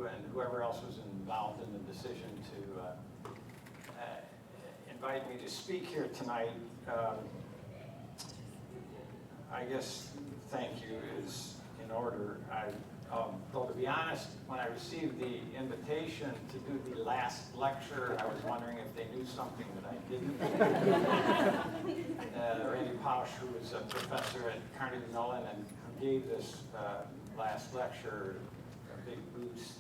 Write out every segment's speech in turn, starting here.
you and whoever else was involved in the decision to invite me to speak here tonight. I guess thank you is in order. Though to be honest, when I received the invitation to do the last lecture, I was wondering if they knew something that I didn't. Randy Pausch, who was a professor at Carnegie Mellon and who gave this last lecture a big boost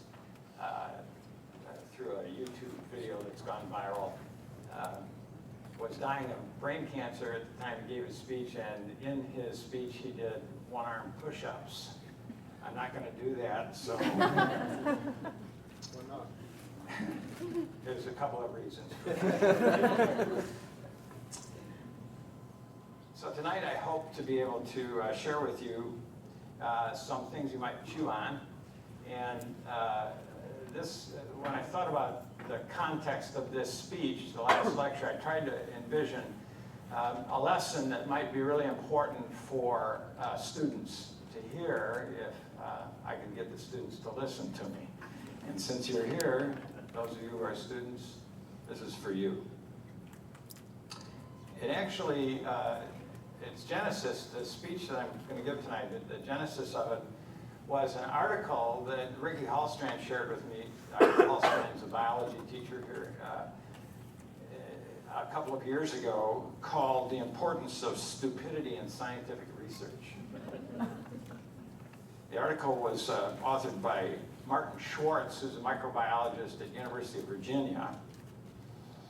through a YouTube video that's gone viral, was dying of brain cancer at the time he gave his speech, and in his speech he did one-arm push-ups. I'm not going to do that, so Why not? there's a couple of reasons. So tonight I hope to be able to share with you some things you might chew on. And when I thought about the context of this speech, the last lecture, I tried to envision a lesson that might be really important for students to hear if I can get the students to listen to me. And since you're here, those of you who are students, this is for you. It actually, its genesis, the speech that I'm going to give tonight, the genesis of it was an article that Ricky Hallstrand shared with me. Ricky Hallstrand is a biology teacher here. A couple of years ago, called The Importance of Stupidity in Scientific Research. The article was authored by Martin Schwartz, who's a microbiologist at University of Virginia,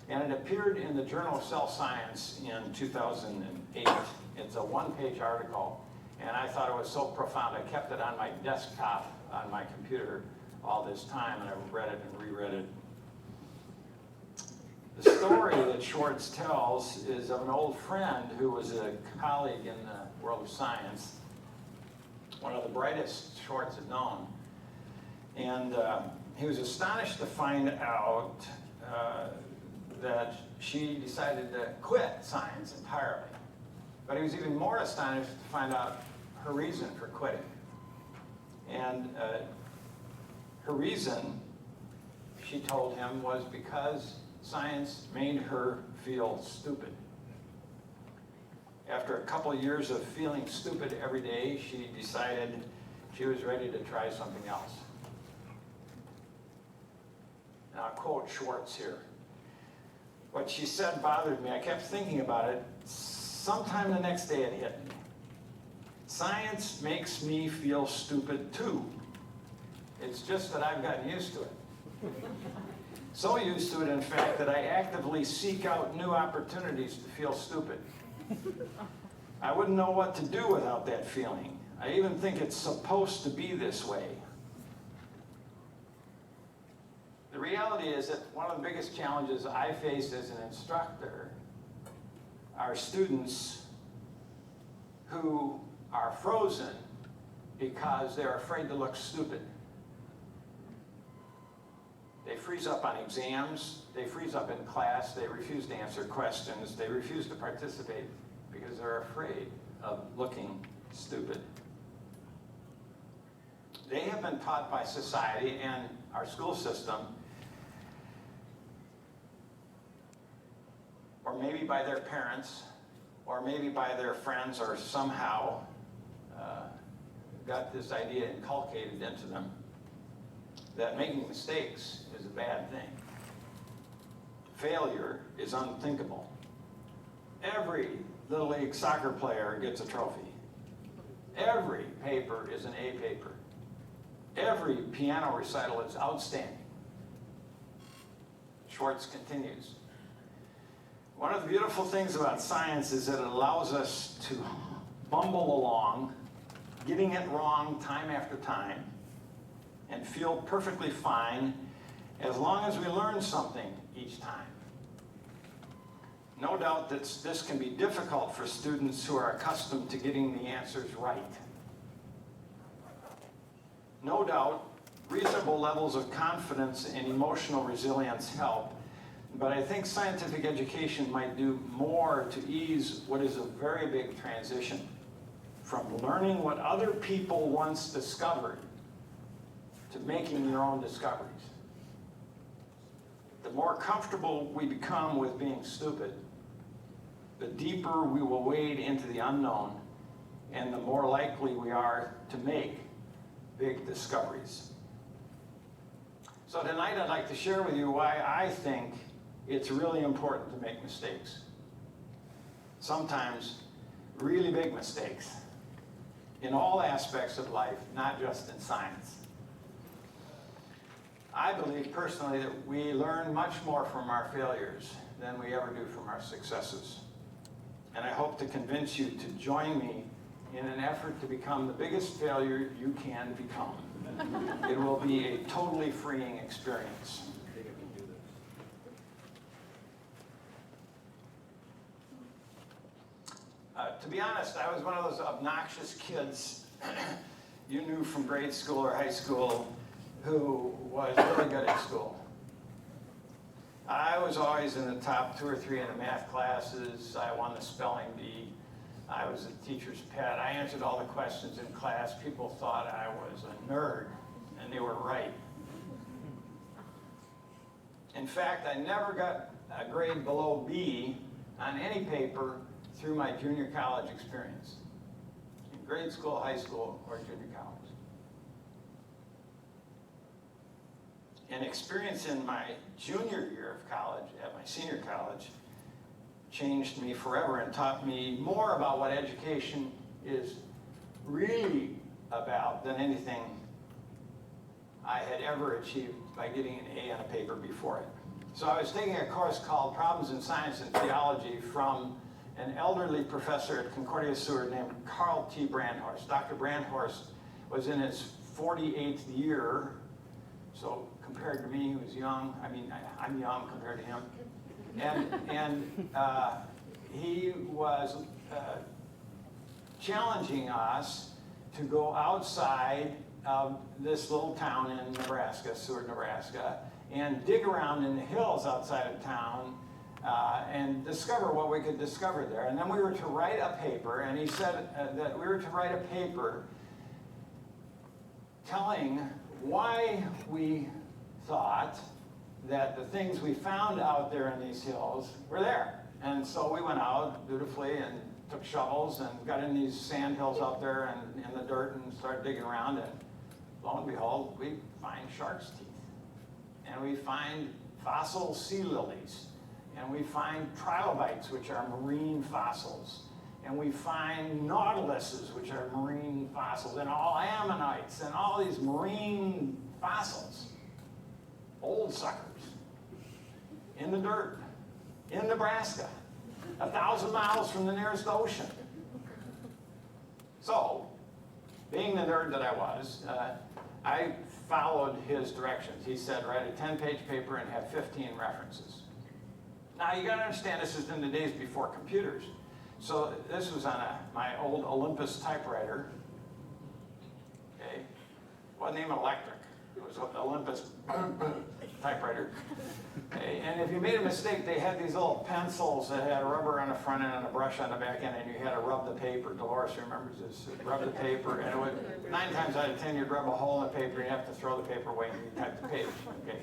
and it appeared in the Journal of Cell Science in 2008. It's a one-page article, and I thought it was so profound, I kept it on my desktop on my computer all this time, and I read it and reread it. The story that Schwartz tells is of an old friend who was a colleague in the world of science, one of the brightest Schwartz had known. And he was astonished to find out that she decided to quit science entirely. But he was even more astonished to find out her reason for quitting. And her reason, she told him, was because science made her feel stupid. After a couple of years of feeling stupid every day, she decided she was ready to try something else. Now, I'll quote Schwartz here. What she said bothered me. I kept thinking about it. Sometime the next day it hit me. Science makes me feel stupid too. It's just that I've gotten used to it. So used to it, in fact, that I actively seek out new opportunities to feel stupid. I wouldn't know what to do without that feeling. I even think it's supposed to be this way. The reality is that one of the biggest challenges I face as an instructor are students who are frozen because they're afraid to look stupid. They freeze up on exams, they freeze up in class, they refuse to answer questions, they refuse to participate because they're afraid of looking stupid. They have been taught by society and our school system, or maybe by their parents, or maybe by their friends, or somehow got this idea inculcated into them that making mistakes is a bad thing. Failure is unthinkable. Every Little League soccer player gets a trophy. Every paper is an A paper. Every piano recital is outstanding. Schwartz continues. One of the beautiful things about science is that it allows us to bumble along, getting it wrong time after time, and feel perfectly fine as long as we learn something each time. No doubt that this can be difficult for students who are accustomed to getting the answers right. No doubt, reasonable levels of confidence and emotional resilience help, but I think scientific education might do more to ease what is a very big transition from learning what other people once discovered to making your own discoveries. The more comfortable we become with being stupid, the deeper we will wade into the unknown, and the more likely we are to make big discoveries. So tonight I'd like to share with you why I think it's really important to make mistakes. Sometimes really big mistakes in all aspects of life, not just in science. I believe personally that we learn much more from our failures than we ever do from our successes. And I hope to convince you to join me in an effort to become the biggest failure you can become. It will be a totally freeing experience. To be honest, I was one of those obnoxious kids you knew from grade school or high school who was really good at school. I was always in the top 2 or 3 in the math classes. I won the spelling bee. I was a teacher's pet. I answered all the questions in class. People thought I was a nerd, and they were right. In fact, I never got a grade below B on any paper through my junior college experience, in grade school, high school, or junior college. An experience in my junior year of college, at my senior college, changed me forever and taught me more about what education is really about than anything I had ever achieved by getting an A on a paper before it. So I was taking a course called Problems in Science and Theology from an elderly professor at Concordia named Carl T. Brandhorst. Dr. Brandhorst was in his 48th year, so compared to me, who's young, I'm young compared to him. And he was challenging us to go outside of this little town in Nebraska, Seward, Nebraska, and dig around in the hills outside of town and discover what we could discover there. And then we were to write a paper, and he said that we were to write a paper telling why we thought that the things we found out there in these hills were there. And so we went out dutifully and took shovels and got in these sand hills out there and in the dirt and started digging around, and lo and behold, we find shark's teeth. And we find fossil sea lilies. And we find trilobites, which are marine fossils. And we find nautiluses, which are marine fossils, and all ammonites, and all these marine fossils. Old suckers. In the dirt. In Nebraska. 1,000 miles from the nearest ocean. So, being the nerd that I was, I followed his directions. He said, write a 10-page paper and have 15 references. Now, you got to understand, this is in the days before computers. So this was on my old Olympus typewriter. Okay, wasn't even electric. It was an Olympus typewriter. Okay, and if you made a mistake, they had these little pencils that had rubber on the front end and a brush on the back end, and you had to rub the paper. Dolores remembers this. Rub the paper, and it would 9 times out of 10 you'd rub a hole in the paper, and you have to throw the paper away and you type the page. Okay.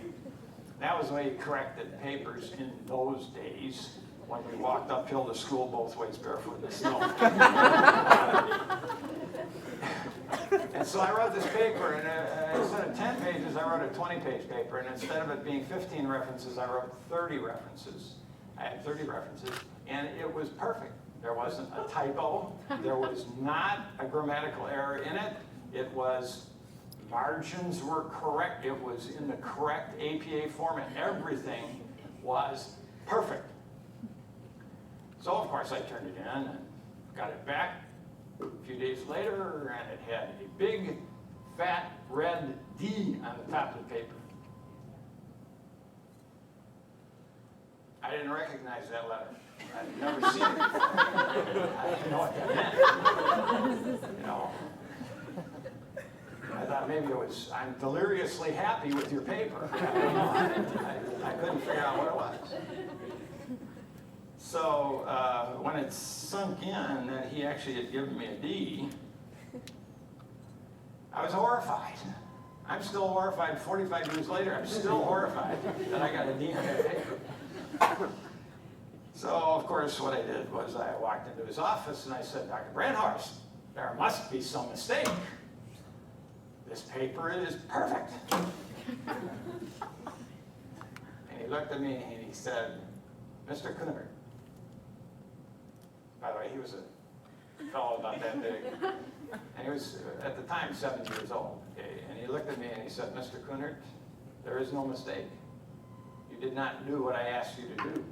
That was the way you corrected papers in those days, when we walked uphill to school both ways barefoot in the snow. And so I wrote this paper, and instead of 10 pages, I wrote a 20-page paper, and instead of it being 15 references, I wrote 30 references. I had 30 references, and it was perfect. There wasn't a typo. There was not a grammatical error in it. It was margins were correct. It was in the correct APA format. Everything was perfect. So, of course, I turned it in and got it back a few days later, and it had a big, fat, red D on the top of the paper. I didn't recognize that letter. I'd never seen it before. I didn't know what that meant. You know. I thought maybe it was, I'm deliriously happy with your paper. I don't know. I couldn't figure out what it was. So when it sunk in that he actually had given me a D, I was horrified. I'm still horrified 45 years later. I'm still horrified that I got a D on that paper. So, of course, what I did was I walked into his office and I said, Dr. Brandhorst, there must be some mistake. This paper is perfect. And he looked at me and he said, Mr. Kunert. By the way, he was a fellow about that big. And he was, at the time, 7 years old. Okay? And he looked at me and he said, Mr. Kunert, there is no mistake. You did not do what I asked you to do.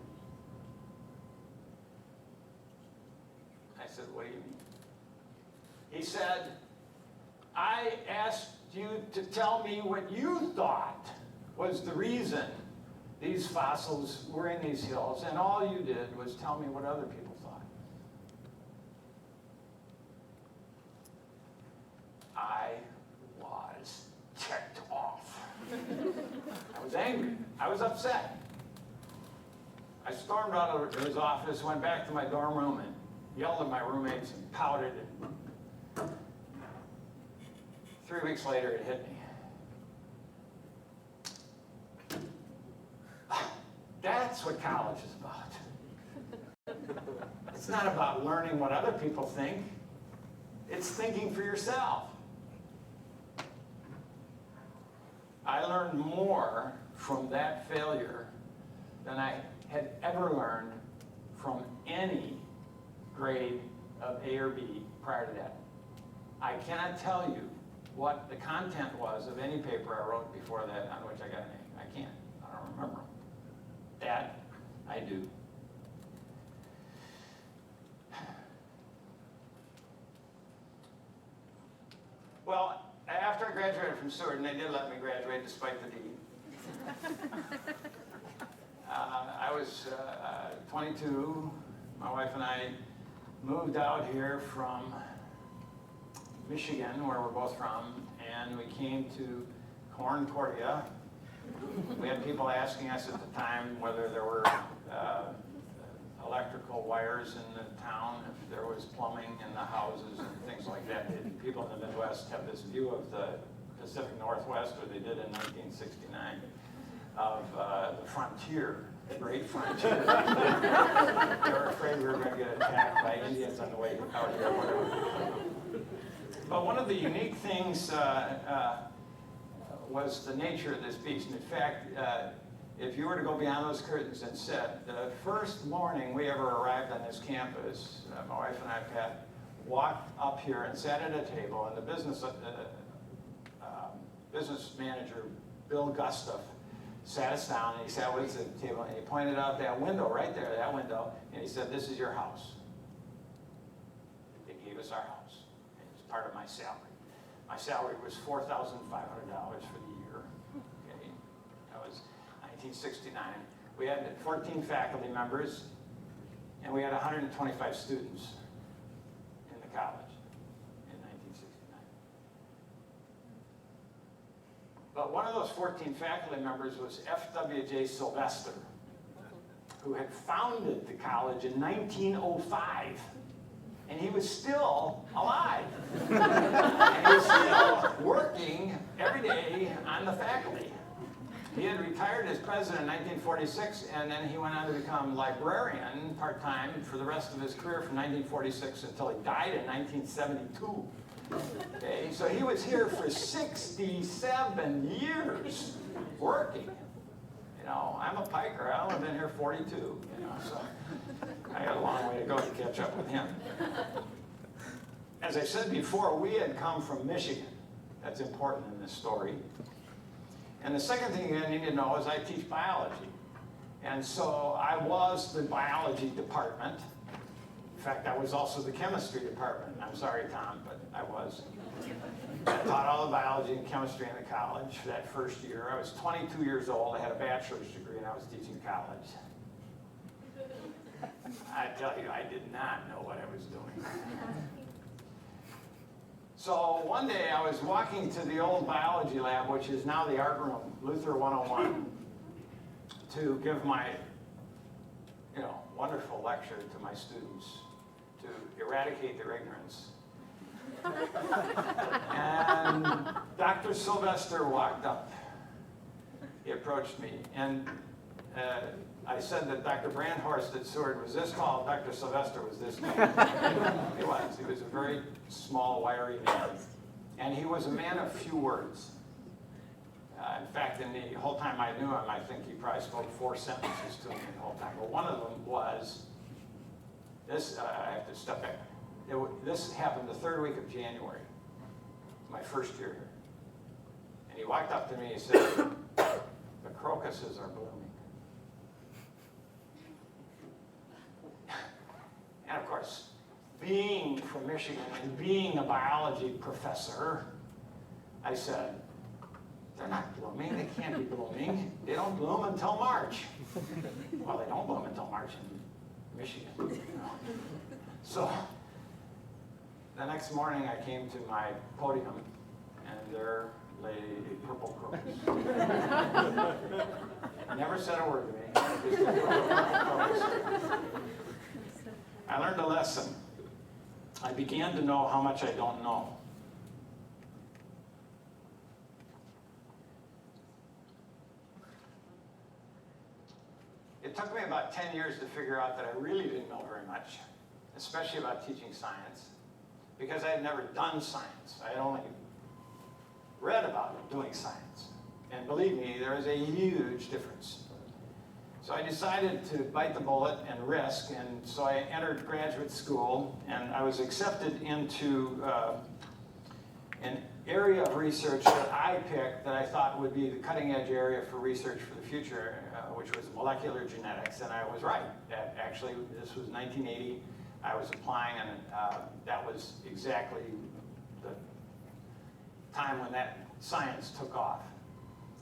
I said, what do you mean? He said, I asked you to tell me what you thought was the reason these fossils were in these hills, and all you did was tell me what other people thought. I was ticked off. I was angry. I was upset. I stormed out of his office, went back to my dorm room, and yelled at my roommates and pouted. And 3 weeks later, it hit me. That's what college is about. It's not about learning what other people think. It's thinking for yourself. I learned more from that failure than I had ever learned from any grade of A or B prior to that. I cannot tell you what the content was of any paper I wrote before that on which I got an A. I can't. I don't remember them. That I do. Well, after I graduated from Seward, and they did let me graduate despite the D, I was 22. My wife and I moved out here from Michigan, where we're both from, and we came to Concordia. We had people asking us at the time whether there were electrical wires in the town, if there was plumbing in the houses and things like that. People in the Midwest have this view of the Pacific Northwest, or they did in 1969, of the frontier, the great frontier. They were afraid we were going to get attacked by Indians on the way out here, whatever. But one of the unique things was the nature of this beast. In fact, if you were to go beyond those curtains and sit, the first morning we ever arrived on this campus, my wife and I, Pat, walked up here and sat at a table, and the business manager, Bill Gustav, sat us down, and he sat with us at the table, and he pointed out that window right there, that window, and he said, "This is your house." They gave us our house. It was part of my salary. My salary was $4,500 for the year. Okay, that was 1969. We had 14 faculty members, and we had 125 students in the college in 1969. But one of those 14 faculty members was F.W.J. Sylvester, who had founded the college in 1905. And he was still alive. And he was still working every day on the faculty. He had retired as president in 1946, and then he went on to become librarian part-time for the rest of his career from 1946 until he died in 1972. Okay, so he was here for 67 years working. You know, I'm a piker. I've only been here 42, you know, so I got a long way to go to catch up with him. As I said before, we had come from Michigan. That's important in this story. And the second thing you need to know is I teach biology. And so I was the biology department. In fact, I was also the chemistry department. I'm sorry, Tom, but I was. I taught all the biology and chemistry in the college for that first year. I was 22 years old. I had a bachelor's degree, and I was teaching college. I tell you, I did not know what I was doing. So one day I was walking to the old biology lab, which is now the art room, Luther 101, to give my, wonderful lecture to my students to eradicate their ignorance. And Dr. Sylvester walked up. He approached me, and I said that Dr. Brandhorst at Seward was this tall, Dr. Sylvester was this tall. He was. He was a very small, wiry man. And he was a man of few words. In fact, in the whole time I knew him, I think he probably spoke 4 sentences to me the whole time. But one of them was, this, I have to step back. This happened the 3rd week of January, my first year here. And he walked up to me and said, the crocuses are blooming. And of course, being from Michigan and being a biology professor, I said, they're not blooming, they can't be blooming. They don't bloom until March. Well, they don't bloom until March in Michigan. You know. So the next morning I came to my podium and there lay a purple crocus. Never said a word to me. Just a purple crocus. I learned a lesson. I began to know how much I don't know. It took me about 10 years to figure out that I really didn't know very much, especially about teaching science, because I had never done science. I had only read about doing science. And believe me, there is a huge difference. So I decided to bite the bullet and risk, and so I entered graduate school, and I was accepted into an area of research that I picked that I thought would be the cutting edge area for research for the future, which was molecular genetics, and I was right. Actually, this was 1980. I was applying, and that was exactly the time when that science took off.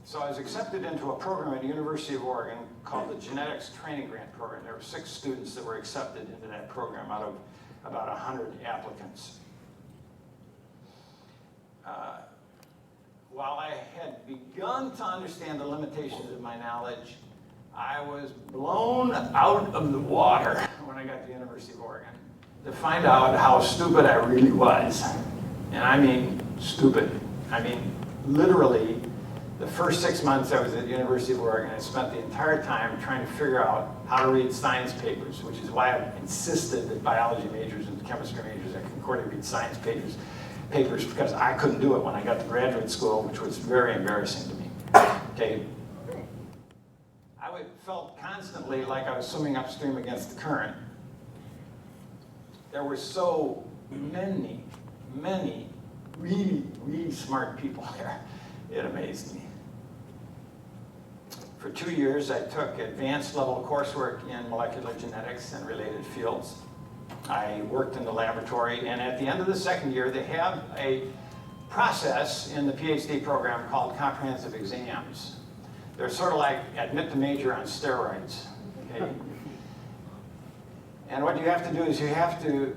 So I was accepted into a program at the University of Oregon called the Genetics Training Grant Program. There were 6 students that were accepted into that program out of about 100 applicants. While I had begun to understand the limitations of my knowledge, I was blown out of the water when I got to the University of Oregon to find out how stupid I really was. And I mean stupid. I mean literally the first 6 months I was at the University of Oregon, I spent the entire time trying to figure out how to read science papers, which is why I insisted that biology majors and chemistry majors at Concordia read science papers, because I couldn't do it when I got to graduate school, which was very embarrassing to me. Okay. I felt constantly like I was swimming upstream against the current. There were so many really, really smart people there. It amazed me. For 2 years, I took advanced level coursework in molecular genetics and related fields. I worked in the laboratory, and at the end of the 2nd year, they have a process in the PhD program called comprehensive exams. They're sort of like admit to major on steroids. Okay? And what you have to do is you have to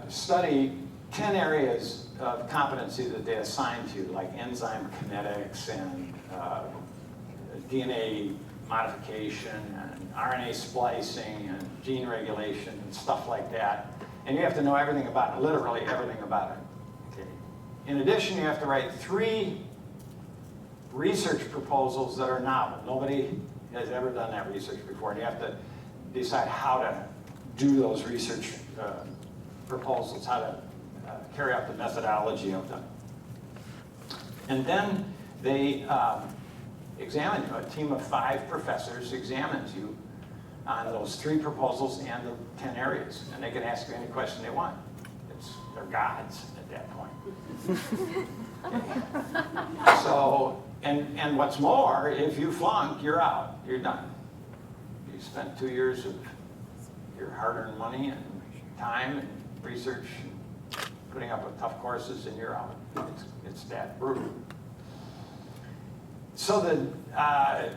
study 10 areas of competency that they assign to you, like enzyme kinetics and DNA modification and RNA splicing and gene regulation and stuff like that. And you have to know everything about it, literally everything about it. Okay. In addition, you have to write 3 research proposals that are novel. Nobody has ever done that research before, and you have to decide how to do those research proposals, how to carry out the methodology of them. And then they examine you. A team of 5 professors examines you on those 3 proposals and the 10 areas. And they can ask you any question they want. They're gods at that point. Okay. So, and what's more, if you flunk, you're out. You're done. You spent 2 years of your hard-earned money and time and research and putting up with tough courses, and you're out. It's that brutal. So the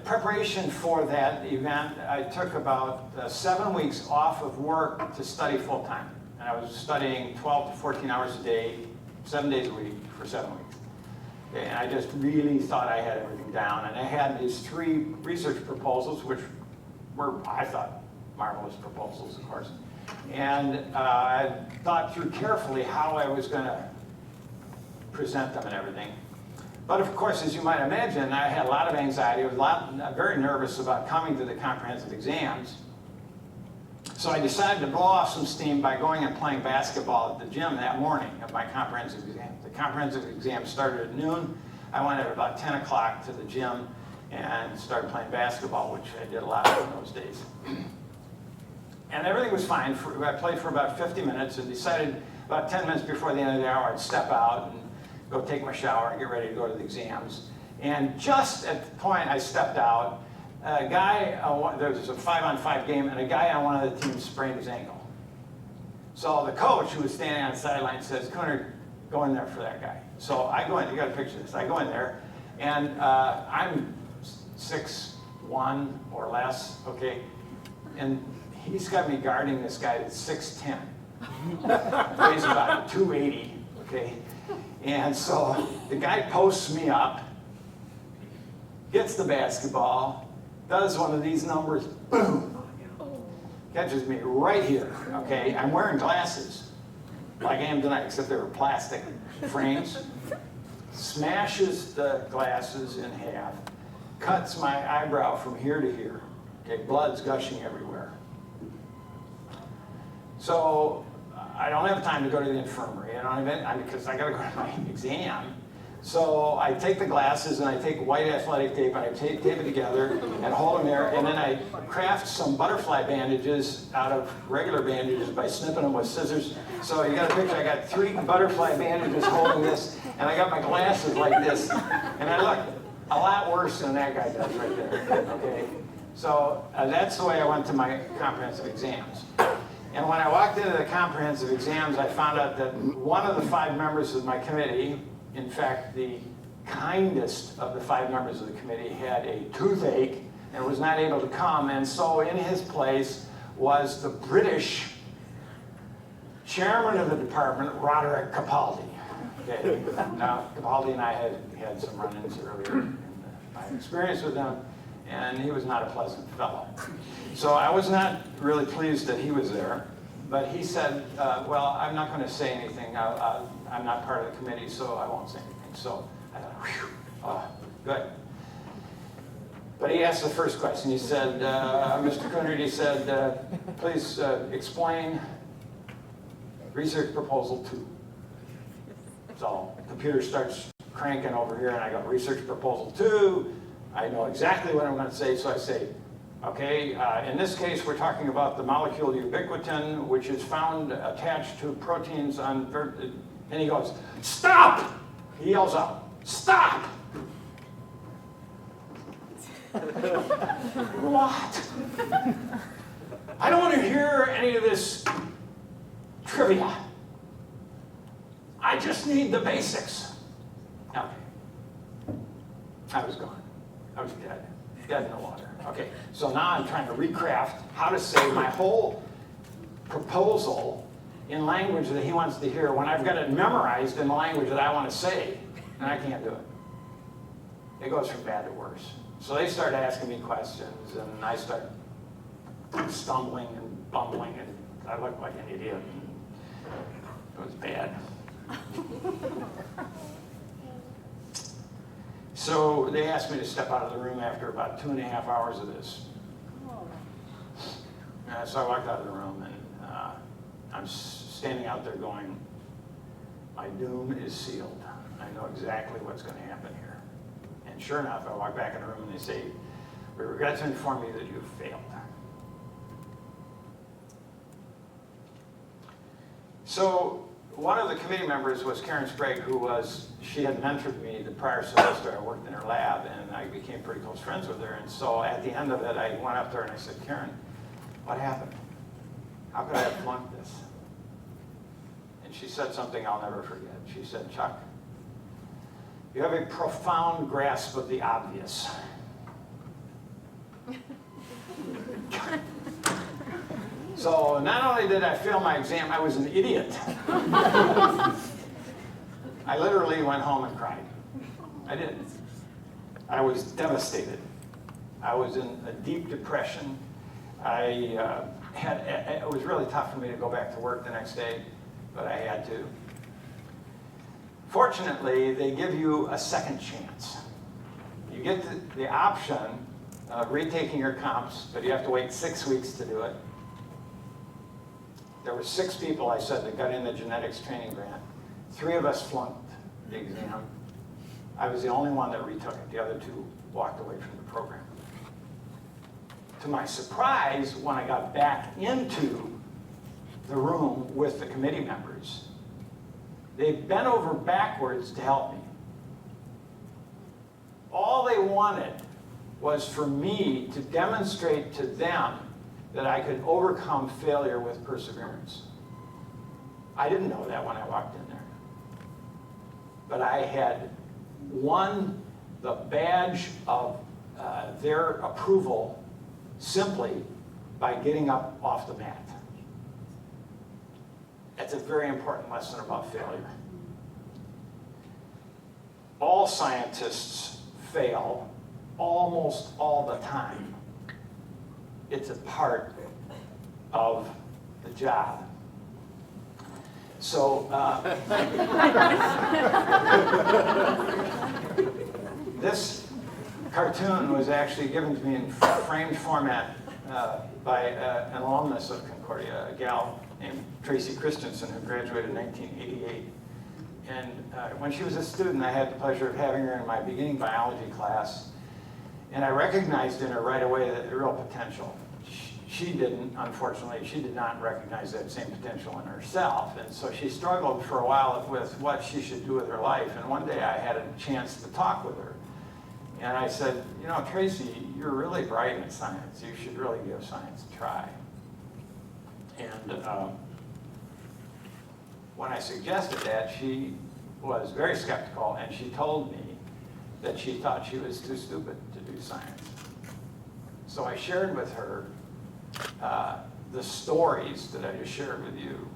preparation for that event, I took about 7 weeks off of work to study full-time. And I was studying 12 to 14 hours a day, 7 days a week for 7 weeks. Okay, and I just really thought I had everything down. And I had these 3 research proposals, which were, I thought, marvelous proposals, of course. And I thought through carefully how I was going to present them and everything. But of course, as you might imagine, I had a lot of anxiety. I was very nervous about coming to the comprehensive exams. So I decided to blow off some steam by going and playing basketball at the gym that morning of my comprehensive exam. The comprehensive exam started at noon. I went at about 10 o'clock to the gym and started playing basketball, which I did a lot of in those days. And everything was fine. I played for about 50 minutes and decided about 10 minutes before the end of the hour I'd step out and go take my shower and get ready to go to the exams. And just at the point I stepped out, a guy, there was a 5-on-5 game, and a guy on one of the teams sprained his ankle. So the coach, who was standing on the sideline, says, "Kunert, go in there for that guy." So I go in, you got a picture of this. I go in there, and I'm 6'1" or less, okay? And he's got me guarding this guy that's 6'10". Weighs about 280, okay? And so the guy posts me up, gets the basketball, does one of these numbers, boom, catches me right here, okay? I'm wearing glasses, like I am tonight, except they were plastic frames. Smashes the glasses in half, cuts my eyebrow from here to here, okay? Blood's gushing everywhere. So I don't have time to go to the infirmary, because I gotta go to my exam. So I take the glasses and I take white athletic tape and I tape it together and hold them there, and then I craft some butterfly bandages out of regular bandages by snipping them with scissors. So you got a picture, I got 3 butterfly bandages holding this, and I got my glasses like this, and I look a lot worse than that guy does right there, okay? So that's the way I went to my comprehensive exams. And when I walked into the comprehensive exams, I found out that one of the 5 members of my committee, in fact, the kindest of the 5 members of the committee, had a toothache and was not able to come. And so in his place was the British chairman of the department, Roderick Capaldi. Okay. Now, Capaldi and I had some run-ins earlier in my experience with him, and he was not a pleasant fellow. So I was not really pleased that he was there. But he said, well, I'm not going to say anything. I'm not part of the committee, so I won't say anything. So I thought, whew, oh, good. But he asked the first question. He said, Mr. Kunert, he said, please explain research proposal 2. So the computer starts cranking over here, and I go, research proposal 2. I know exactly what I'm going to say, so I say, okay, in this case, we're talking about the molecule ubiquitin, which is found attached to proteins on, and he goes, stop! He yells out, stop! What? I don't want to hear any of this trivia. I just need the basics. Okay. I was gone. I was dead in the water. Okay, so now I'm trying to recraft how to say my whole proposal in language that he wants to hear when I've got it memorized in the language that I want to say, and I can't do it. It goes from bad to worse. So they start asking me questions, and I start stumbling and bumbling, and I look like an idiot. It was bad. So they asked me to step out of the room after about 2.5 hours of this. So I walked out of the room, and I'm standing out there going, my doom is sealed. I know exactly what's going to happen here. And sure enough, I walk back in the room and they say, we regret to inform you that you failed. So one of the committee members was Karen Sprague, she had mentored me the prior semester. I worked in her lab, and I became pretty close friends with her. And so at the end of it, I went up to her and I said, Karen, what happened? How could I have flunked this? And she said something I'll never forget. She said, Chuck, you have a profound grasp of the obvious. So not only did I fail my exam, I was an idiot. I literally went home and cried. I did. I was devastated. I was in a deep depression. It was really tough for me to go back to work the next day, but I had to. Fortunately, they give you a second chance. You get the option of retaking your comps, but you have to wait 6 weeks to do it. There were 6 people, I said, that got in the genetics training grant. 3 of us flunked the exam. I was the only one that retook it. The other 2 walked away from the program. To my surprise, when I got back into the room with the committee members, they bent over backwards to help me. All they wanted was for me to demonstrate to them that I could overcome failure with perseverance. I didn't know that when I walked in there. But I had won the badge of their approval simply by getting up off the mat. That's a very important lesson about failure. All scientists fail almost all the time. It's a part of the job. So this cartoon was actually given to me in framed format by an alumnus of Concordia, a gal named Tracy Christensen, who graduated in 1988. And when she was a student, I had the pleasure of having her in my beginning biology class. And I recognized in her right away the real potential. She didn't, unfortunately, she did not recognize that same potential in herself. And so she struggled for a while with what she should do with her life. And one day I had a chance to talk with her. And I said, you know, Tracy, you're really bright in science. You should really give science a try. And when I suggested that, she was very skeptical, and she told me that she thought she was too stupid to do science. So I shared with her the stories that I just shared with you,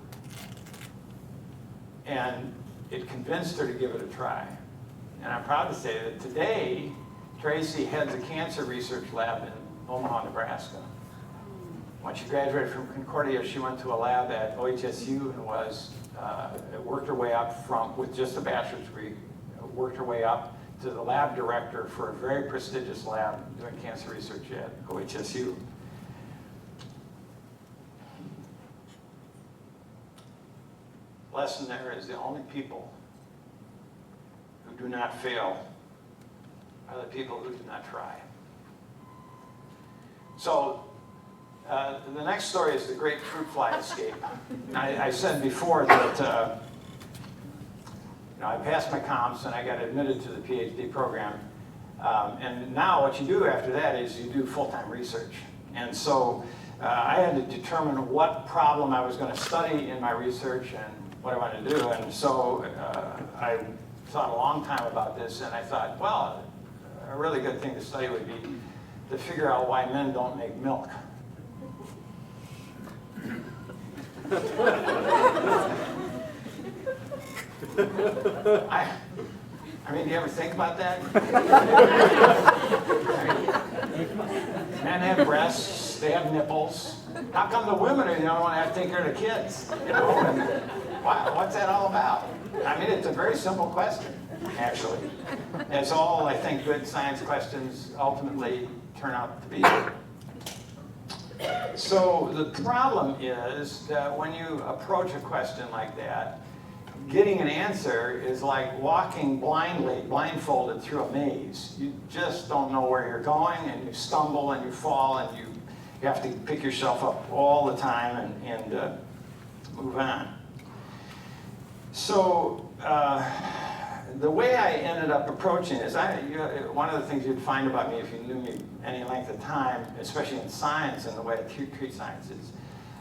and it convinced her to give it a try. And I'm proud to say that today, Tracy heads a cancer research lab in Omaha, Nebraska. When she graduated from Concordia, she went to a lab at OHSU and worked her way up with just a bachelor's degree, worked her way up to the lab director for a very prestigious lab doing cancer research at OHSU. Lesson there is the only people who do not fail are the people who do not try. So the next story is the great fruit fly escape. I said before that I passed my comps and I got admitted to the PhD program. And now what you do after that is you do full-time research. And so I had to determine what problem I was going to study in my research and what I wanted to do. And so I thought a long time about this, and I thought, well, a really good thing to study would be to figure out why men don't make milk. I mean, do you ever think about that? Men have breasts, they have nipples. How come the women are the only one that have to take care of the kids? You know, and what's that all about? I mean, it's a very simple question, actually. It's all, I think, good science questions ultimately turn out to be. So the problem is that when you approach a question like that, getting an answer is like walking blindfolded through a maze. You just don't know where you're going, and you stumble and you fall, and you have to pick yourself up all the time and move on. So the way I ended up approaching this, one of the things you'd find about me if you knew me any length of time, especially in science and the way I treat science, is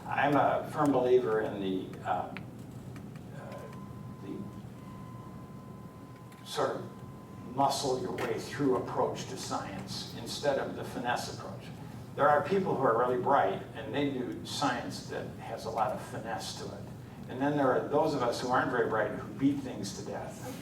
I'm a firm believer in the sort of muscle your way through approach to science instead of the finesse approach. There are people who are really bright and they do science that has a lot of finesse to it. And then there are those of us who aren't very bright who beat things to death.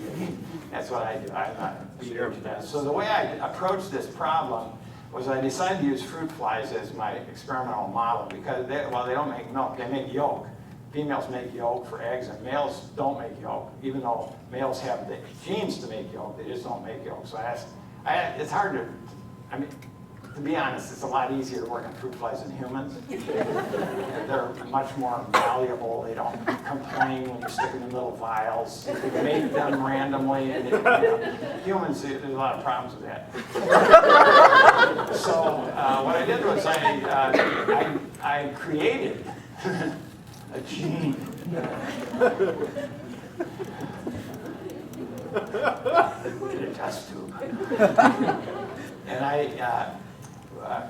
That's what I do. I'm not a beater to death. So the way I approached this problem was I decided to use fruit flies as my experimental model because while they don't make milk, they make yolk. females make yolk for eggs and males don't make yolk, even though males have the genes to make yolk, they just don't make yolk. So it's hard to, I mean, to be honest, it's a lot easier to work on fruit flies than humans. They're much more malleable. They don't complain when you stick them in little vials. You can make them randomly. And humans, there's a lot of problems with that. So what I did was I created a gene. In a test tube. And I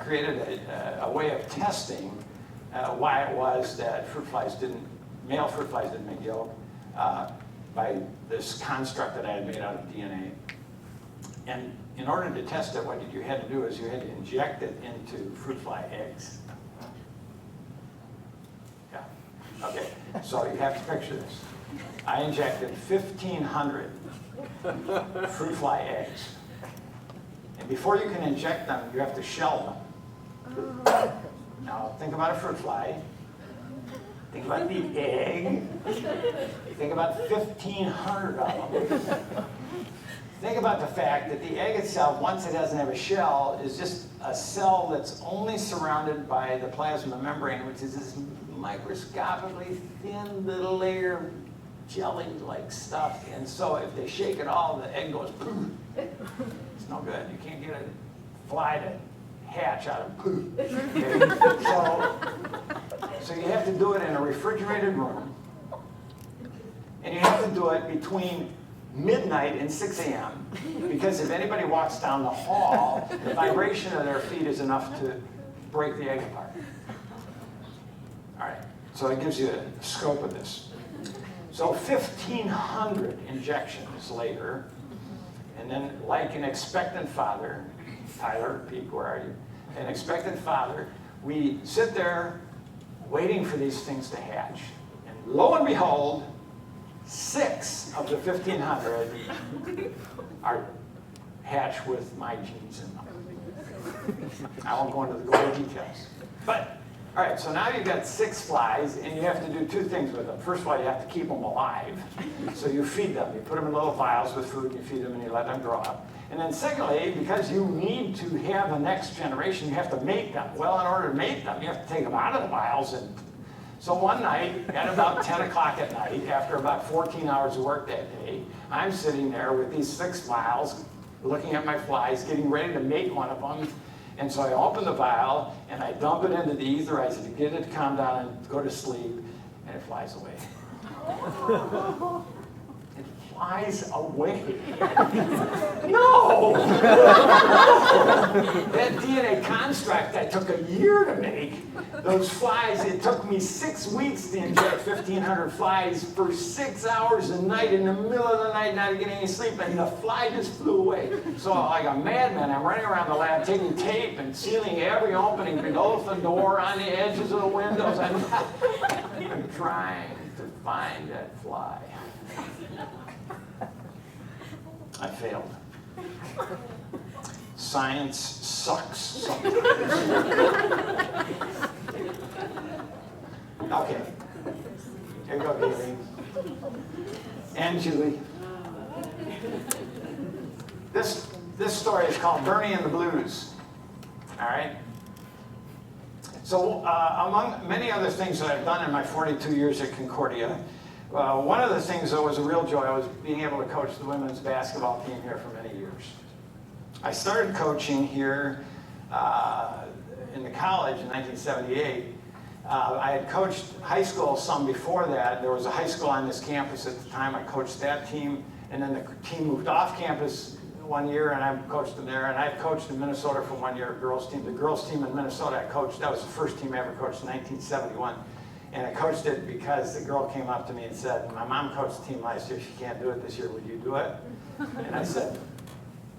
created a way of testing why it was that male fruit flies didn't make yolk by this construct that I had made out of DNA. And in order to test it, what you had to do is you had to inject it into fruit fly eggs. Yeah, okay, so you have to picture this. I injected 1,500 fruit fly eggs. And before you can inject them, you have to shell them. Now, think about a fruit fly. Think about the egg. Think about 1,500 of them. Think about the fact that the egg itself, once it doesn't have a shell, is just a cell that's only surrounded by the plasma membrane, which is this microscopically thin little layer of jelly-like stuff. And so if they shake it all, the egg goes poof. It's no good. You can't get a fly to hatch out of poof. Okay? So you have to do it in a refrigerated room. And you have to do it between midnight and 6 a.m. Because if anybody walks down the hall, the vibration of their feet is enough to break the egg apart. All right, so it gives you a scope of this. So 1,500 injections later, and then like an expectant father, Tyler, Pete, where are you? An expectant father, we sit there waiting for these things to hatch. And lo and behold, 6 of the 1,500 are hatched with my genes in them. I won't go into the gory details. But, all right, so now you've got 6 flies, and you have to do 2 things with them. First of all, you have to keep them alive. So you feed them. You put them in little vials with food, you feed them, and you let them grow up. And then secondly, because you need to have the next generation, you have to mate them. Well, in order to mate them, you have to take them out of the vials. And so one night, at about 10 o'clock at night, after about 14 hours of work that day, I'm sitting there with these 6 vials, looking at my flies, getting ready to mate one of them. And so I open the vial, and I dump it into the etherizer to get it to calm down and go to sleep, and it flies away. It flies away. No! That DNA construct that took a year to make, those flies, it took me 6 weeks to inject 1,500 flies for 6 hours a night in the middle of the night, not getting any sleep, and the fly just flew away. So like a madman, I'm running around the lab taking tape and sealing every opening below the door, on the edges of the windows. I'm trying to find that fly. I failed. Science sucks sometimes. Okay. Here you go, Haley. And Julie. This story is called Bernie and the Blues. All right? So among many other things that I've done in my 42 years at Concordia, one of the things that was a real joy was being able to coach the women's basketball team here for many years. I started coaching here in the college in 1978. I had coached high school some before that. There was a high school on this campus at the time. I coached that team, and then the team moved off campus one year, and I coached them there. And I coached in Minnesota for 1 year, a girls team. The girls team in Minnesota I coached, that was the first team I ever coached in 1971. And I coached it because the girl came up to me and said, my mom coached the team last year, she can't do it this year, would you do it? And I said,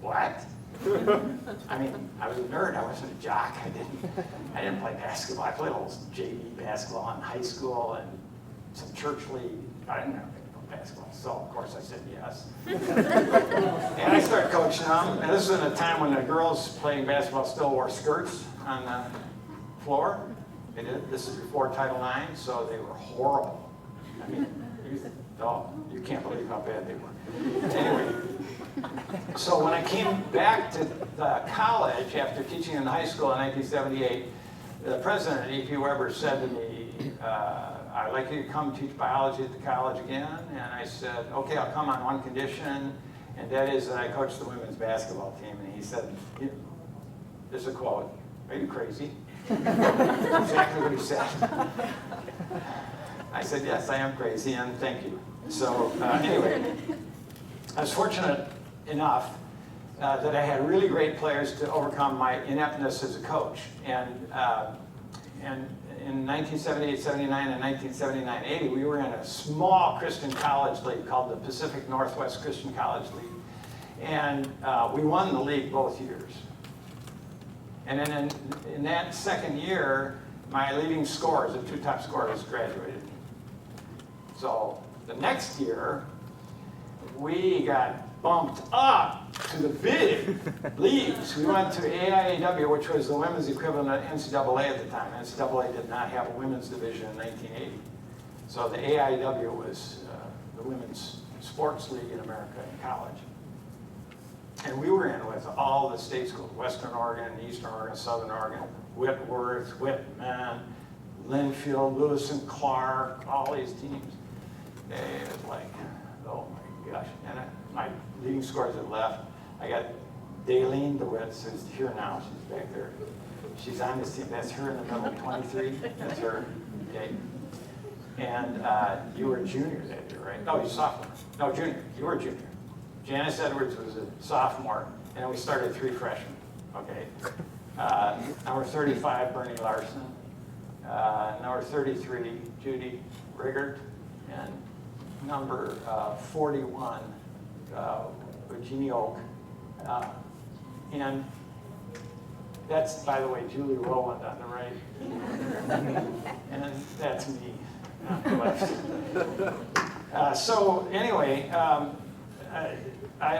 what? I mean, I was a nerd, I wasn't a jock. I didn't play basketball. I played a little JV basketball in high school and some church league. I didn't know anything about basketball, so of course I said yes. And I started coaching them. And this was in a time when the girls playing basketball still wore skirts on the floor. They did. This is before Title IX, so they were horrible. I mean, you can't believe how bad they were. Anyway, so when I came back to college after teaching in high school in 1978, the president, E.P. Weber, said to me, I'd like you to come teach biology at the college again. And I said, okay, I'll come on one condition, and that is that I coach the women's basketball team. And he said, this is a quote, are you crazy? That's exactly what he said. I said, yes, I am crazy, and thank you. So anyway, I was fortunate enough that I had really great players to overcome my ineptness as a coach. And in 1978, 79, and 1979, 80, we were in a small Christian college league called the Pacific Northwest Christian College League. And we won the league both years. And then in that second year, my leading scorers, the two top scorers, graduated. So the next year, we got bumped up to the big leagues. We went to AIAW, which was the women's equivalent of NCAA at the time. NCAA did not have a women's division in 1980. So the AIAW was the women's sports league in America in college. And we were in with all the state schools, Western Oregon, Eastern Oregon, Southern Oregon, Whitworth, Whitman, Linfield, Lewis and Clark, all these teams. It was like, oh my gosh. And my leading scorers had left. I got Daylene DeWitt, who's here now. She's back there. She's on this team. That's her in the middle, 23. That's her. Okay. And you were a junior that year, right? No, you're sophomore. No, junior. You were a junior. Janice Edwards was a sophomore, and we started 3 freshmen. Okay. Number 35, Bernie Larson. Number 33, Judy Riggert. And number 41, Virginia Oak. And that's, by the way, Julie Rowland on the right. And that's me on the left. So anyway,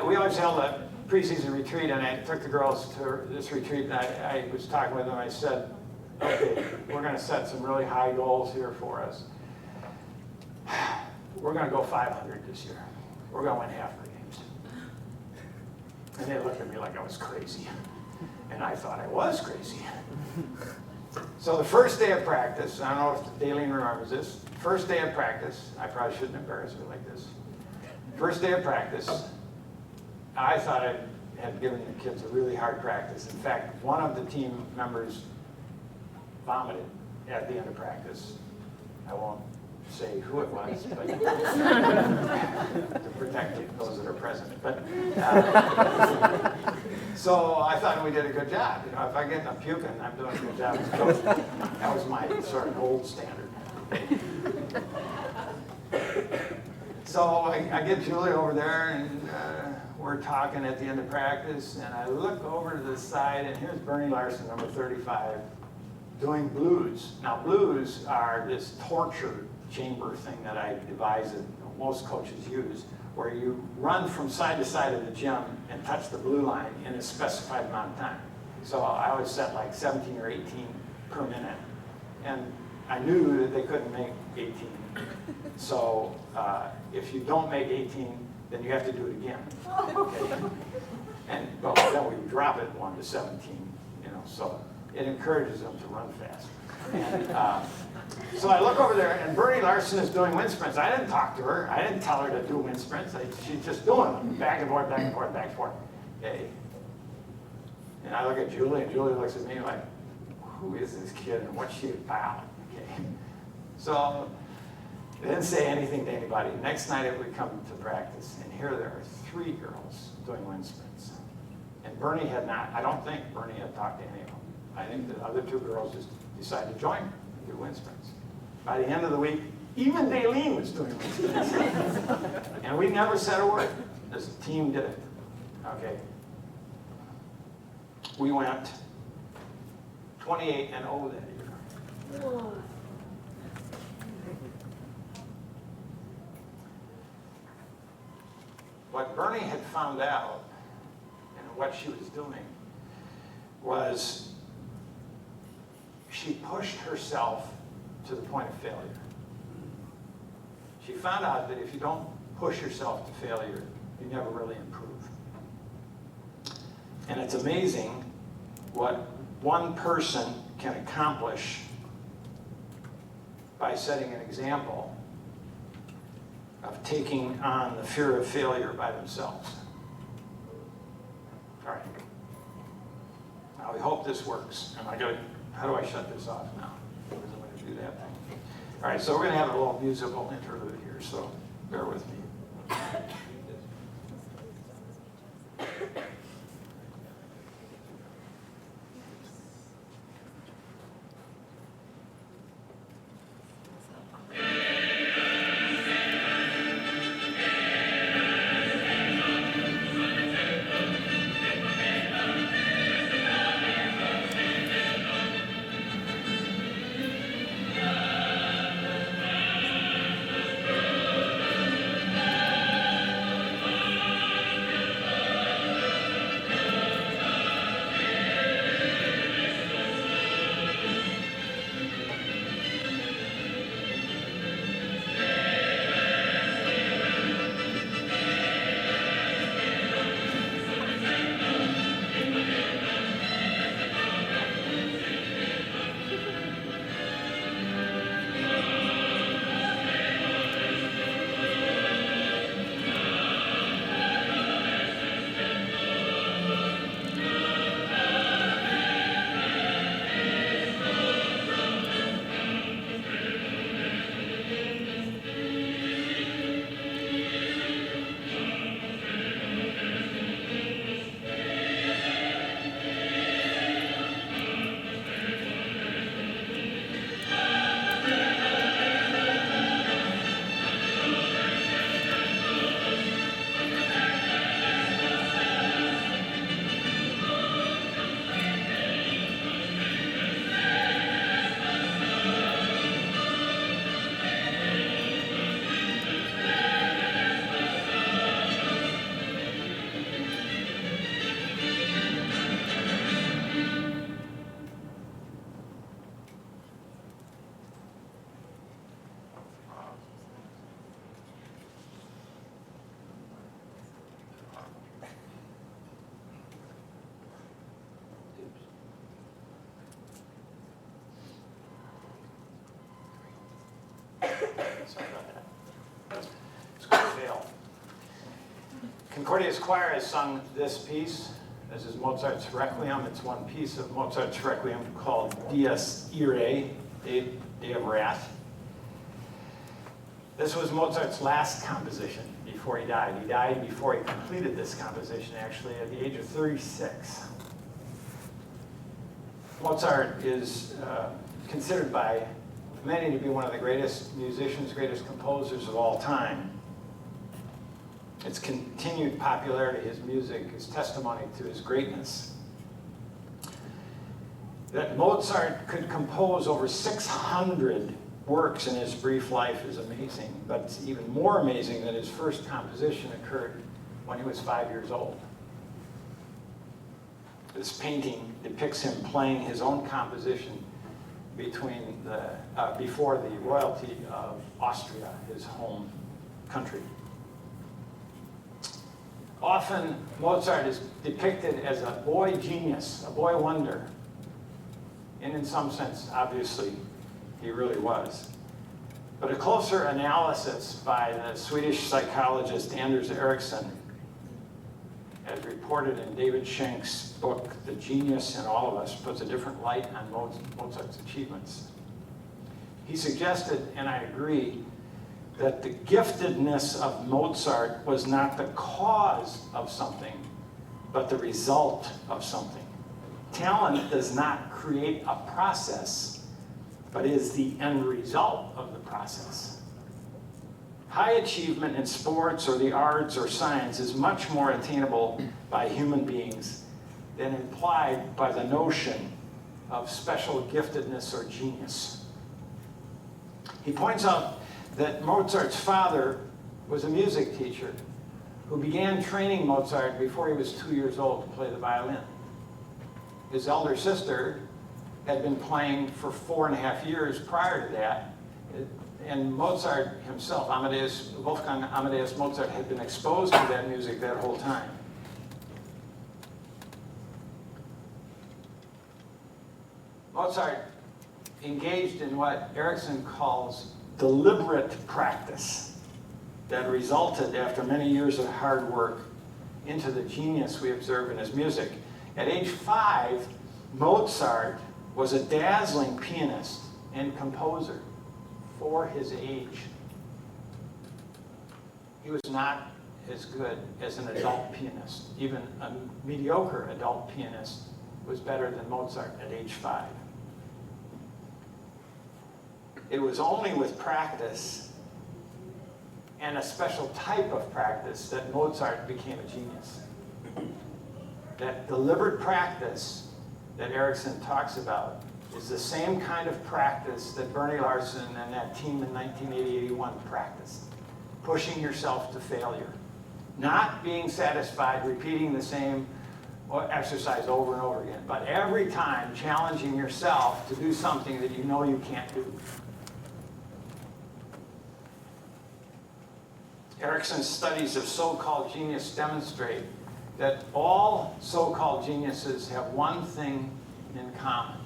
we always held a preseason retreat, and I took the girls to this retreat, and I was talking with them. I said, okay, we're going to set some really high goals here for us. We're going to go 500 this year. We're going to win half our games. And they looked at me like I was crazy. And I thought I was crazy. So the first day of practice, I don't know if Daylene remembers this, first day of practice, I probably shouldn't embarrass her like this. First day of practice, I thought I had given the kids a really hard practice. In fact, one of the team members vomited at the end of practice. I won't say who it was, but to protect those that are present. But so I thought we did a good job. You know, if I get enough puking, I'm doing a good job as coach. That was my sort of gold standard. So I get Julie over there, and we're talking at the end of practice, and I look over to the side, and here's Bernie Larson, number 35, doing blues. Now, blues are this torture chamber thing that I devised that most coaches use, where you run from side to side of the gym and touch the blue line in a specified amount of time. So I would set like 17 or 18 per minute, and I knew that they couldn't make 18. So if you don't make 18, then you have to do it again. Okay? And well, then we drop it 1 to 17. You know, so it encourages them to run fast. And so I look over there, and Bernie Larson is doing wind sprints. I didn't talk to her. I didn't tell her to do wind sprints. She's just doing them, back and forth, back and forth, back and forth. Okay. And I look at Julie, and Julie looks at me like, who is this kid, and what's she about? Okay. So I didn't say anything to anybody. Next night we come to practice, and here there are 3 girls doing wind sprints. And Bernie had not, I don't think Bernie had talked to any of them. I think the other 2 girls just decided to join her and do wind sprints. By the end of the week, even Daylene was doing wind sprints. And we never said a word. This team did it. Okay. We went 28-0 that year. Whoa. What Bernie had found out and what she was doing was she pushed herself to the point of failure. she found out that if you don't push yourself to failure, you never really improve. And it's amazing what one person can accomplish by setting an example of taking on the fear of failure by themselves. All right. Now we hope this works. And how do I shut this off now? Because I'm going to do that thing. All right, so we're going to have a little musical interlude here, so bear with me. Sorry about that. It's going to fail. Concordia's choir has sung this piece. This is Mozart's Requiem. It's one piece of Mozart's Requiem called Dies Irae, Day of Wrath. This was Mozart's last composition before he died. He died before he completed this composition, actually, at the age of 36. Mozart is considered by many to be one of the greatest musicians, greatest composers of all time. Its continued popularity, his music, is testimony to his greatness. That Mozart could compose over 600 works in his brief life is amazing, but it's even more amazing that his first composition occurred when he was 5 years old. This painting depicts him playing his own composition before the royalty of Austria, his home country. Often, Mozart is depicted as a boy genius, a boy wonder. And in some sense, obviously, he really was. But a closer analysis by the Swedish psychologist Anders Ericsson, as reported in David Schenk's book, The Genius in All of Us, puts a different light on Mozart's achievements. He suggested, and I agree, that the giftedness of Mozart was not the cause of something, but the result of something. Talent does not create a process, but is the end result of the process. High achievement in sports or the arts or science is much more attainable by human beings than implied by the notion of special giftedness or genius. He points out that Mozart's father was a music teacher who began training Mozart before he was 2 years old to play the violin. His elder sister had been playing for 4.5 years prior to that, And Mozart himself, Wolfgang Amadeus Mozart, had been exposed to that music that whole time. Mozart engaged in what Erickson calls deliberate practice that resulted, after many years of hard work, into the genius we observe in his music. At age 5, Mozart was a dazzling pianist and composer for his age. He was not as good as an adult pianist. Even a mediocre adult pianist was better than Mozart at age 5. It was only with practice and a special type of practice that Mozart became a genius. That deliberate practice that Erickson talks about is the same kind of practice that Bernie Larson and that team in 1980-81 practiced. Pushing yourself to failure. Not being satisfied repeating the same exercise over and over again, but every time challenging yourself to do something that you know you can't do. Erickson's studies of so-called genius demonstrate that all so-called geniuses have one thing in common.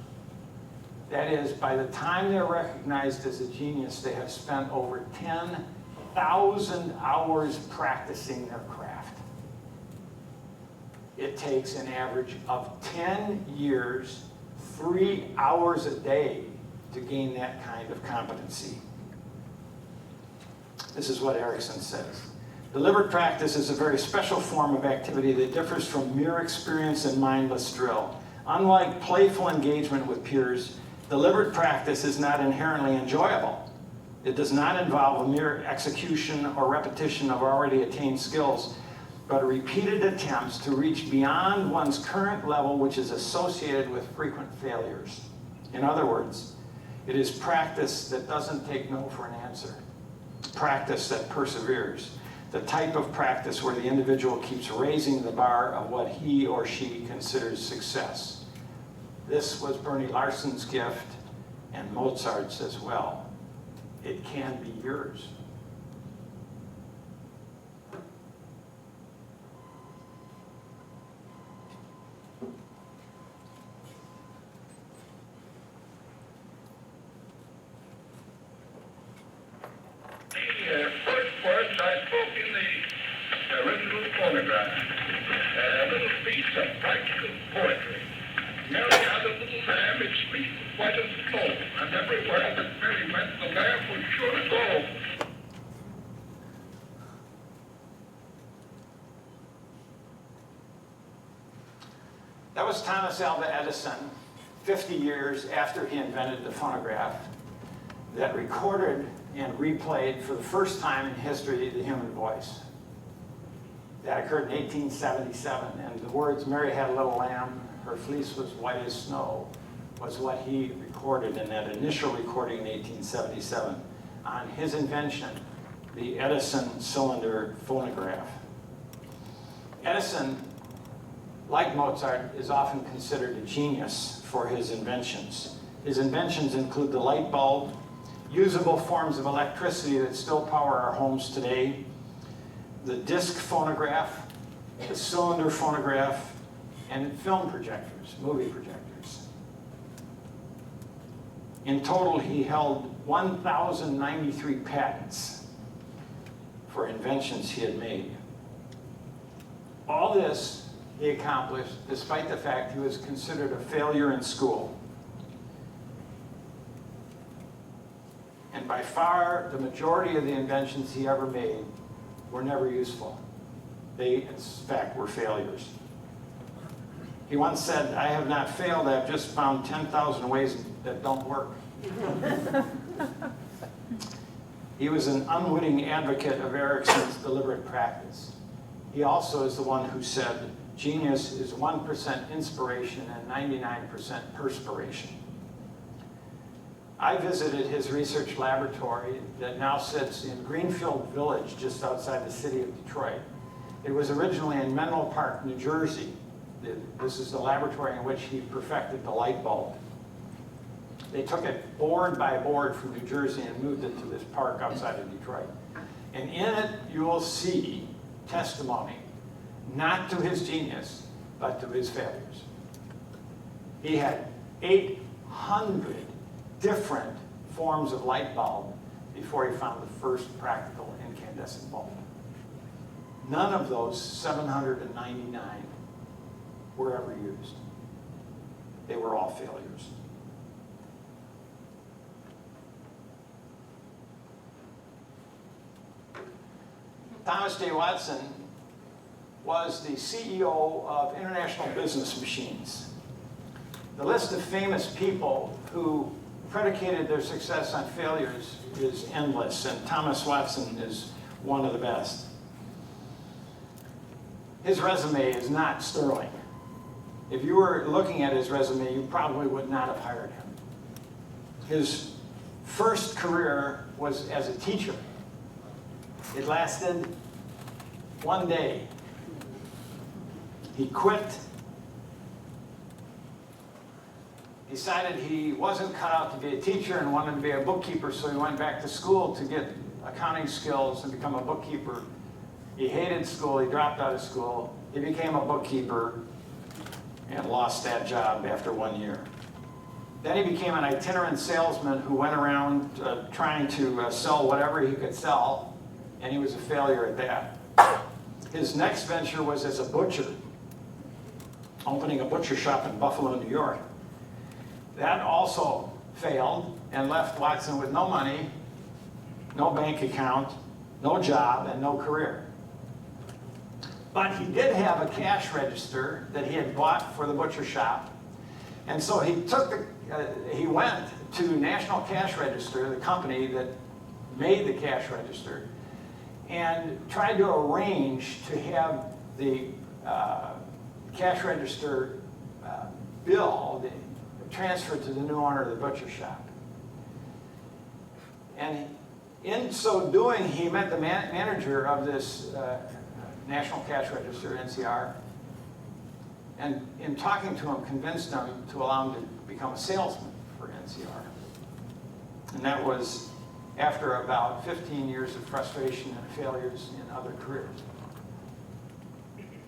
That is, by the time they're recognized as a genius, they have spent over 10,000 hours practicing their craft. It takes an average of 10 years, 3 hours a day to gain that kind of competency. This is what Erickson says. Deliberate practice is a very special form of activity that differs from mere experience and mindless drill. Unlike playful engagement with peers, deliberate practice is not inherently enjoyable. It does not involve a mere execution or repetition of already attained skills, but repeated attempts to reach beyond one's current level, which is associated with frequent failures. In other words, it is practice that doesn't take no for an answer. Practice that perseveres. The type of practice where the individual keeps raising the bar of what he or she considers success. This was Bernie Larson's gift, and Mozart's as well. It can be yours. First words I spoke in the original phonograph, a little piece of practical poetry. Mary had a little lamb, its fleece was white as snow, and everywhere that Mary went, the lamb was sure to go. That was Thomas Alva Edison, 50 years after he invented the phonograph, that recorded and replayed for the first time in history the human voice. That occurred in 1877, and the words, "Mary had a little lamb, her fleece was white as snow," was what he recorded in that initial recording in 1877 on his invention, the Edison cylinder phonograph. Edison, like Mozart, is often considered a genius for his inventions. His inventions include the light bulb, usable forms of electricity that still power our homes today, the disc phonograph, the cylinder phonograph, and film projectors, movie projectors. In total, he held 1,093 patents for inventions he had made. All this he accomplished despite the fact he was considered a failure in school. And by far, the majority of the inventions he ever made were never useful. They, in fact, were failures. He once said, "I have not failed, I've just found 10,000 ways that don't work." He was an unwitting advocate of Erickson's deliberate practice. He also is the one who said, "Genius is 1% inspiration and 99% perspiration." I visited his research laboratory that now sits in Greenfield Village, just outside the city of Detroit. It was originally in Menlo Park, New Jersey. This is the laboratory in which he perfected the light bulb. They took it board by board from New Jersey and moved it to this park outside of Detroit. And in it, you will see testimony, not to his genius, but to his failures. He had 800 different forms of light bulb before he found the first practical incandescent bulb. None of those 799 were ever used. They were all failures. Thomas J. Watson was the CEO of International Business Machines. The list of famous people who predicated their success on failures is endless, and Thomas Watson is one of the best. His resume is not sterling. If you were looking at his resume, you probably would not have hired him. His first career was as a teacher. It lasted one day. He quit. Decided he wasn't cut out to be a teacher and wanted to be a bookkeeper, so he went back to school to get accounting skills and become a bookkeeper. He hated school. He dropped out of school. He became a bookkeeper and lost that job after 1 year. Then he became an itinerant salesman who went around trying to sell whatever he could sell, and he was a failure at that. His next venture was as a butcher, opening a butcher shop in Buffalo, New York. That also failed and left Watson with no money, no bank account, no job, and no career. But he did have a cash register that he had bought for the butcher shop. And so he went to National Cash Register, the company that made the cash register, and tried to arrange to have the cash register bill transferred to the new owner of the butcher shop. And in so doing, he met the manager of this National Cash Register, NCR, and in talking to him, convinced him to allow him to become a salesman for NCR. And that was after about 15 years of frustration and failures in other careers.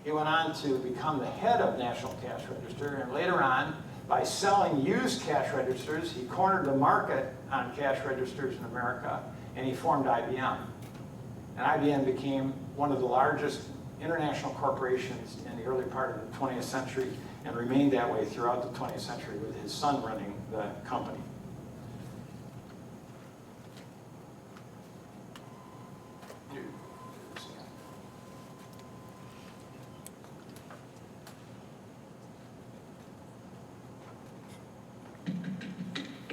He went on to become the head of National Cash Register, and later on, by selling used cash registers, he cornered the market on cash registers in America, and he formed IBM. And IBM became one of the largest international corporations in the early part of the 20th century and remained that way throughout the 20th century with his son running the company.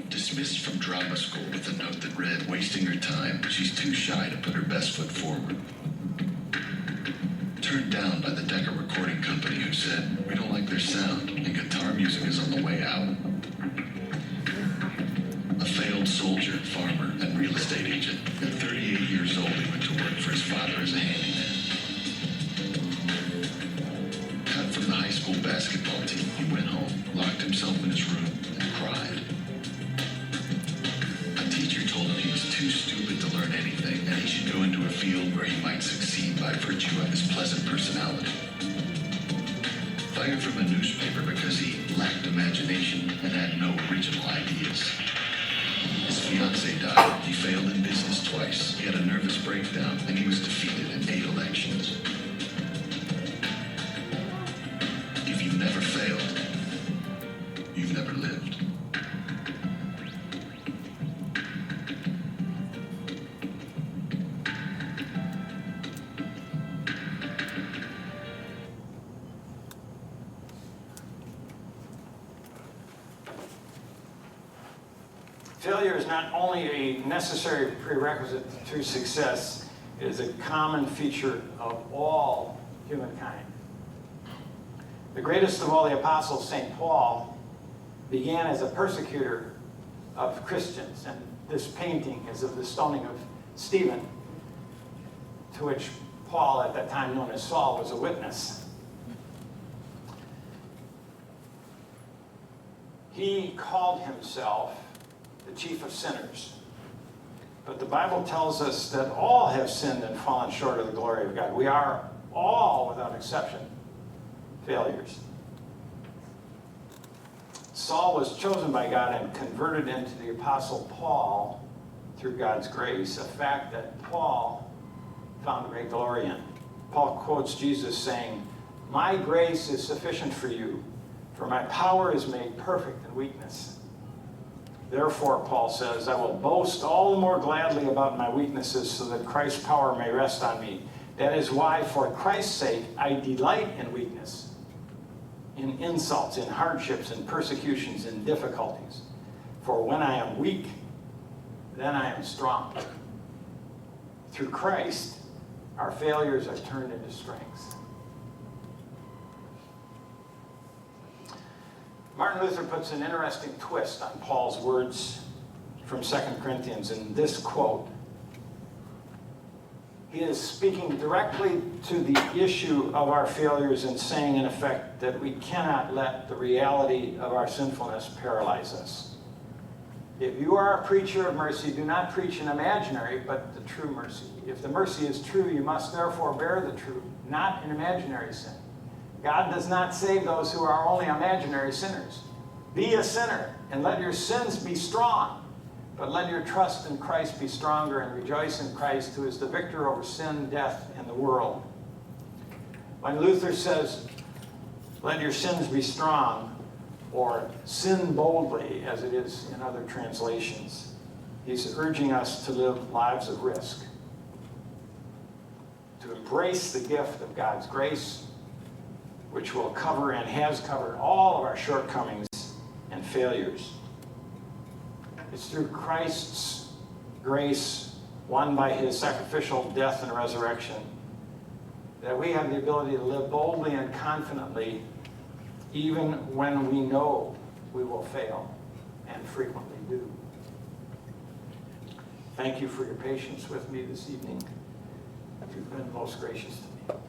Dismissed from drama school with a note that read, "Wasting her time. She's too shy to put her best foot forward." Turned down by the Decca Recording Company, who said, "We don't like their sound, and guitar music is on the way out." A failed soldier, farmer, and real estate agent. At 38 years old, he went to work for his father as a handyman. Cut from the high school basketball team, he went home, locked himself in his room, and cried. A teacher told him he was too stupid to learn anything, and he should go into a field where he might succeed by virtue of his pleasant personality. Fired from a newspaper because he lacked imagination and had no original ideas. His fiancée died. He failed in business twice. He had a nervous breakdown, and he was defeated in 8 elections. If you've never failed, you've never lived. Failure is not only a necessary prerequisite to success, it is a common feature of all humankind. The greatest of all the apostles, St. Paul, began as a persecutor of Christians, and this painting is of the stoning of Stephen, to which Paul, at that time known as Saul, was a witness. He called himself the chief of sinners. But the Bible tells us that all have sinned and fallen short of the glory of God. We are all, without exception, failures. Saul was chosen by God and converted into the Apostle Paul through God's grace, a fact that Paul found great glory in. Paul quotes Jesus saying, "My grace is sufficient for you, for my power is made perfect in weakness." Therefore, Paul says, "I will boast all the more gladly about my weaknesses so that Christ's power may rest on me. That is why, for Christ's sake, I delight in weakness, in insults, in hardships, in persecutions, in difficulties. For when I am weak, then I am strong." Through Christ, our failures are turned into strengths. Martin Luther puts an interesting twist on Paul's words from 2 Corinthians in this quote. He is speaking directly to the issue of our failures and saying, in effect, that we cannot let the reality of our sinfulness paralyze us. If you are a preacher of mercy, do not preach an imaginary, but the true mercy. If the mercy is true, you must therefore bear the true, not an imaginary sin. God does not save those who are only imaginary sinners. Be a sinner, and let your sins be strong, but let your trust in Christ be stronger, and rejoice in Christ, who is the victor over sin, death, and the world. When Luther says, "Let your sins be strong," or "sin boldly," as it is in other translations, he's urging us to live lives of risk, to embrace the gift of God's grace, which will cover and has covered all of our shortcomings and failures. It's through Christ's grace, won by his sacrificial death and resurrection, that we have the ability to live boldly and confidently, even when we know we will fail, and frequently do. Thank you for your patience with me this evening. You've been most gracious to me.